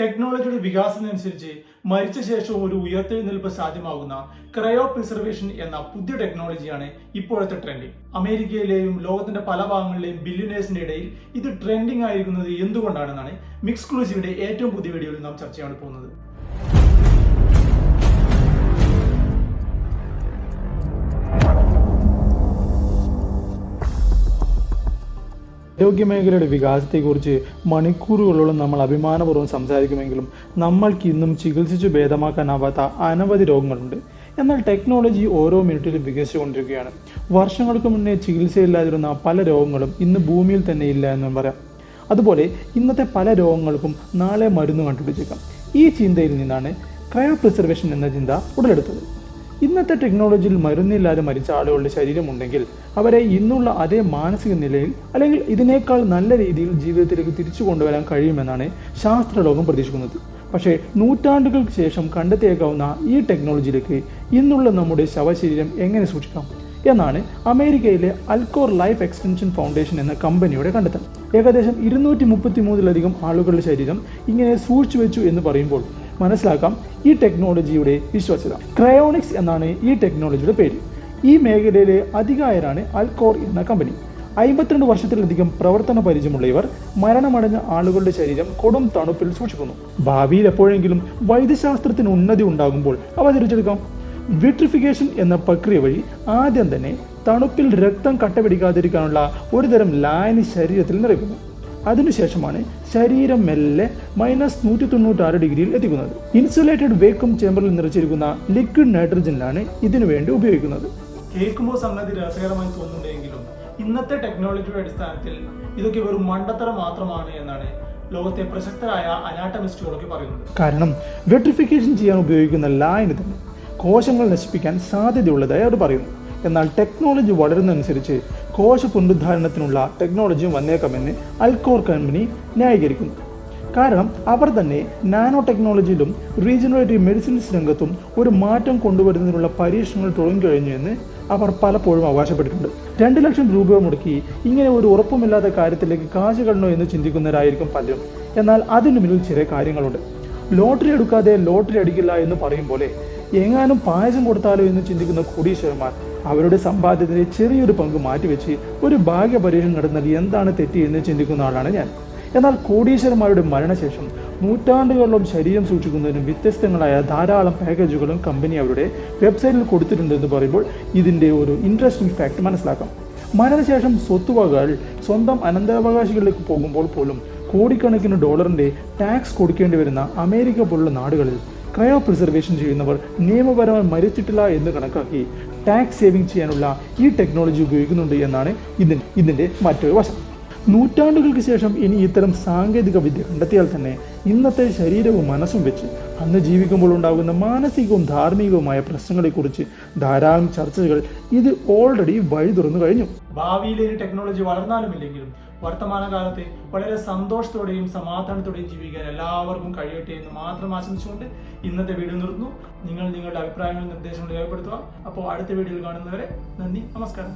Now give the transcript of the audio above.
ടെക്നോളജിയുടെ വികാസത്തിനനുസരിച്ച് മരിച്ച ശേഷവും ഒരു ഉയർത്തെഴുന്നേൽപ്പ് സാധ്യമാകുന്ന ക്രയോ പ്രിസർവേഷൻ എന്ന പുതിയ ടെക്നോളജിയാണ് ഇപ്പോഴത്തെ ട്രെൻഡിങ്. അമേരിക്കയിലെയും ലോകത്തിന്റെ പല ഭാഗങ്ങളിലെയും ബില്യനേഴ്സിന്റെ ഇടയിൽ ഇത് ട്രെൻഡിങ് ആയിരിക്കുന്നത് എന്തുകൊണ്ടാണെന്നാണ് മിക്സ്ക്ലൂസീവിന്റെ ഏറ്റവും പുതിയ വീഡിയോയിൽ നാം ചർച്ച ചെയ്യാൻ പോകുന്നത്. ആരോഗ്യമേഖലയുടെ വികാസത്തെക്കുറിച്ച് മണിക്കൂറുകളോളം നമ്മൾ അഭിമാനപൂർവ്വം സംസാരിക്കുമെങ്കിലും നമ്മൾക്ക് ഇന്നും ചികിത്സിച്ചു ഭേദമാക്കാനാവാത്ത അനവധി രോഗങ്ങളുണ്ട്. എന്നാൽ ടെക്നോളജി ഓരോ മിനിറ്റിലും വികസിച്ചുകൊണ്ടിരിക്കുകയാണ്. വർഷങ്ങൾക്ക് മുന്നേ ചികിത്സയില്ലാതിരുന്ന പല രോഗങ്ങളും ഇന്ന് ഭൂമിയിൽ തന്നെ ഇല്ല എന്നും പറയാം. അതുപോലെ ഇന്നത്തെ പല രോഗങ്ങൾക്കും നാളെ മരുന്ന് കണ്ടുപിടിച്ചേക്കാം. ഈ ചിന്തയിൽ നിന്നാണ് ക്രയോ പ്രിസർവേഷൻ എന്ന ചിന്ത ഉടലെടുത്തത്. ഇന്നത്തെ ടെക്നോളജിയിൽ മരുന്നില്ലാതെ മരിച്ച ആളുകളുടെ ശരീരമുണ്ടെങ്കിൽ അവരെ ഇന്നുള്ള അതേ മാനസിക നിലയിൽ അല്ലെങ്കിൽ ഇതിനേക്കാൾ നല്ല രീതിയിൽ ജീവിതത്തിലേക്ക് തിരിച്ചു കൊണ്ടുവരാൻ കഴിയുമെന്നാണ് ശാസ്ത്രലോകം പ്രതീക്ഷിക്കുന്നത്. പക്ഷേ നൂറ്റാണ്ടുകൾക്ക് ശേഷം കണ്ടെത്തിയേക്കാവുന്ന ഈ ടെക്നോളജിയിലേക്ക് ഇന്നുള്ള നമ്മുടെ ശവശരീരം എങ്ങനെ സൂക്ഷിക്കാം എന്നാണ് അമേരിക്കയിലെ അൽക്കോർ ലൈഫ് എക്സ്റ്റൻഷൻ ഫൗണ്ടേഷൻ എന്ന കമ്പനിയുടെ കണ്ടെത്തൽ. ഏകദേശം 233 ആളുകളുടെ ശരീരം ഇങ്ങനെ സൂക്ഷിച്ചു വെച്ചു എന്ന് പറയുമ്പോൾ മനസ്സിലാക്കാം ഈ ടെക്നോളജിയുടെ വിശ്വാസ്യത. ക്രയോണിക്സ് എന്നാണ് ഈ ടെക്നോളജിയുടെ പേര്. ഈ മേഖലയിലെ അധികായരാണ് അൽക്കോർ എന്ന കമ്പനി. 52 വർഷത്തിലധികം പ്രവർത്തന പരിചയമുള്ള ഇവർ മരണമടഞ്ഞ ആളുകളുടെ ശരീരം കൊടും തണുപ്പിൽ സൂക്ഷിക്കുന്നു. ഭാവിയിൽ എപ്പോഴെങ്കിലും വൈദ്യശാസ്ത്രത്തിന് ഉന്നതി ഉണ്ടാകുമ്പോൾ അവ തിരിച്ചെടുക്കാം. വിട്രിഫിക്കേഷൻ എന്ന പ്രക്രിയ വഴി ആദ്യം തന്നെ തണുപ്പിൽ രക്തം കട്ടപിടിക്കാതിരിക്കാനുള്ള ഒരുതരം ലായനി ശരീരത്തിൽ നിറയ്ക്കുന്നു. അതിനുശേഷമാണ് ശരീരം മെല്ലെ -196 ഡിഗ്രിയിൽ എത്തിക്കുന്നത്. ഇൻസുലേറ്റഡ് വേക്യൂം ചേമ്പറിൽ നിറച്ചിരിക്കുന്ന ലിക്വിഡ് നൈട്രജനിലാണ് ഇതിനു വേണ്ടി ഉപയോഗിക്കുന്നത്. കേൾക്കുമ്പോൾ സംഗതി രസകരമായി തോന്നുന്നുണ്ടെങ്കിലും ഇന്നത്തെ ടെക്നോളജിയുടെ അടിസ്ഥാനത്തിൽ ഇതൊക്കെ വെറും മണ്ടത്തരം മാത്രമാണ് എന്നാണ് ലോകത്തെ പ്രശസ്തരായ അനാട്ടമിസ്റ്റുകളൊക്കെ പറയുന്നത്. കാരണം വെട്രിഫിക്കേഷൻ ചെയ്യാൻ ഉപയോഗിക്കുന്ന ലായനി തന്നെ കോശങ്ങൾ നശിപ്പിക്കാൻ സാധ്യതയുള്ളതായി അവർ പറയുന്നു. എന്നാൽ ടെക്നോളജി വളരുന്നതനുസരിച്ച് കോശ പുനരുദ്ധാരണത്തിനുള്ള ടെക്നോളജിയും വന്നേക്കാമെന്ന് അൽക്കോർ കമ്പനി ന്യായീകരിക്കുന്നു. കാരണം അവർ തന്നെ നാനോ ടെക്നോളജിയിലും റീജനറേറ്റീവ് മെഡിസിൻസ് രംഗത്തും ഒരു മാറ്റം കൊണ്ടുവരുന്നതിനുള്ള പരീക്ഷണങ്ങൾ തുടങ്ങിക്കഴിഞ്ഞു എന്ന് അവർ പലപ്പോഴും അവകാശപ്പെട്ടിട്ടുണ്ട്. 2 ലക്ഷം രൂപ മുടക്കി ഇങ്ങനെ ഒരു ഉറപ്പുമില്ലാത്ത കാര്യത്തിലേക്ക് കാശ് കടണോ എന്ന് ചിന്തിക്കുന്നവരായിരിക്കും പലരും. എന്നാൽ അതിനു മുന്നിൽ ചില കാര്യങ്ങളുണ്ട്. ലോട്ടറി എടുക്കാതെ ലോട്ടറി അടിക്കില്ല എന്ന് പറയും പോലെ എങ്ങാനും പായസം കൊടുത്താലോ എന്ന് ചിന്തിക്കുന്ന കോടീശ്വരന്മാർ അവരുടെ സമ്പാദ്യത്തിന്റെ ചെറിയൊരു പങ്ക് മാറ്റിവെച്ച് ഒരു ഭാഗ്യ പരീക്ഷണം നടന്നാൽ എന്താണ് തെറ്റി എന്ന് ചിന്തിക്കുന്ന ആളാണ് ഞാൻ. എന്നാൽ കോടീശ്വരന്മാരുടെ മരണശേഷം നൂറ്റാണ്ടുകളോളം ശരീരം സൂക്ഷിക്കുന്നതിനും വ്യത്യസ്തങ്ങളായ ധാരാളം പാക്കേജുകളും കമ്പനി അവരുടെ വെബ്സൈറ്റിൽ കൊടുത്തിട്ടുണ്ടെന്ന് പറയുമ്പോൾ ഇതിന്റെ ഒരു ഇൻട്രസ്റ്റിംഗ് ഫാക്ട് മനസ്സിലാക്കാം. മരണശേഷം സ്വത്തുവകകൾ സ്വന്തം അനന്തരാവകാശികളിലേക്ക് പോകുമ്പോൾ പോലും കോടിക്കണക്കിന് ഡോളറിന്റെ ടാക്സ് കൊടുക്കേണ്ടി വരുന്ന അമേരിക്ക പോലുള്ള നാടുകളിൽ ക്രയോ പ്രിസർവേഷൻ ചെയ്യുന്നവർ നിയമപരമായി മരിച്ചിട്ടില്ല എന്ന് കണക്കാക്കി ടാക്സ് സേവിംഗ് ചെയ്യാനുള്ള ഈ ടെക്നോളജി ഉപയോഗിക്കുന്നുണ്ട് എന്നാണ് ഇതിന്റെ മറ്റൊരു വശം. നൂറ്റാണ്ടുകൾക്ക് ശേഷം ഇനി ഇത്തരം സാങ്കേതിക വിദ്യ കണ്ടെത്തിയാൽ തന്നെ ഇന്നത്തെ ശരീരവും മനസ്സും വെച്ച് അന്ന് ജീവിക്കുമ്പോൾ ഉണ്ടാകുന്ന മാനസികവും ധാർമ്മികവുമായ പ്രശ്നങ്ങളെക്കുറിച്ച് ധാരാളം ചർച്ചകൾ ഇത് ഓൾറെഡി വഴി തുറന്നു കഴിഞ്ഞു. ഭാവിയിലെ ടെക്നോളജി വളർന്നാലുമില്ലെങ്കിലും വർത്തമാനകാലത്ത് വളരെ സന്തോഷത്തോടെയും സമാധാനത്തോടെയും ജീവിക്കാൻ എല്ലാവർക്കും കഴിയട്ടെ എന്ന് മാത്രം ആശംസിച്ചുകൊണ്ട് ഇന്നത്തെ വീഡിയോ നിർത്തുന്നു. നിങ്ങളുടെ അഭിപ്രായങ്ങളും നിർദ്ദേശങ്ങളും രേഖപ്പെടുത്തുക. അപ്പോൾ അടുത്ത വീഡിയോയിൽ കാണുന്നവരെ നന്ദി, നമസ്കാരം.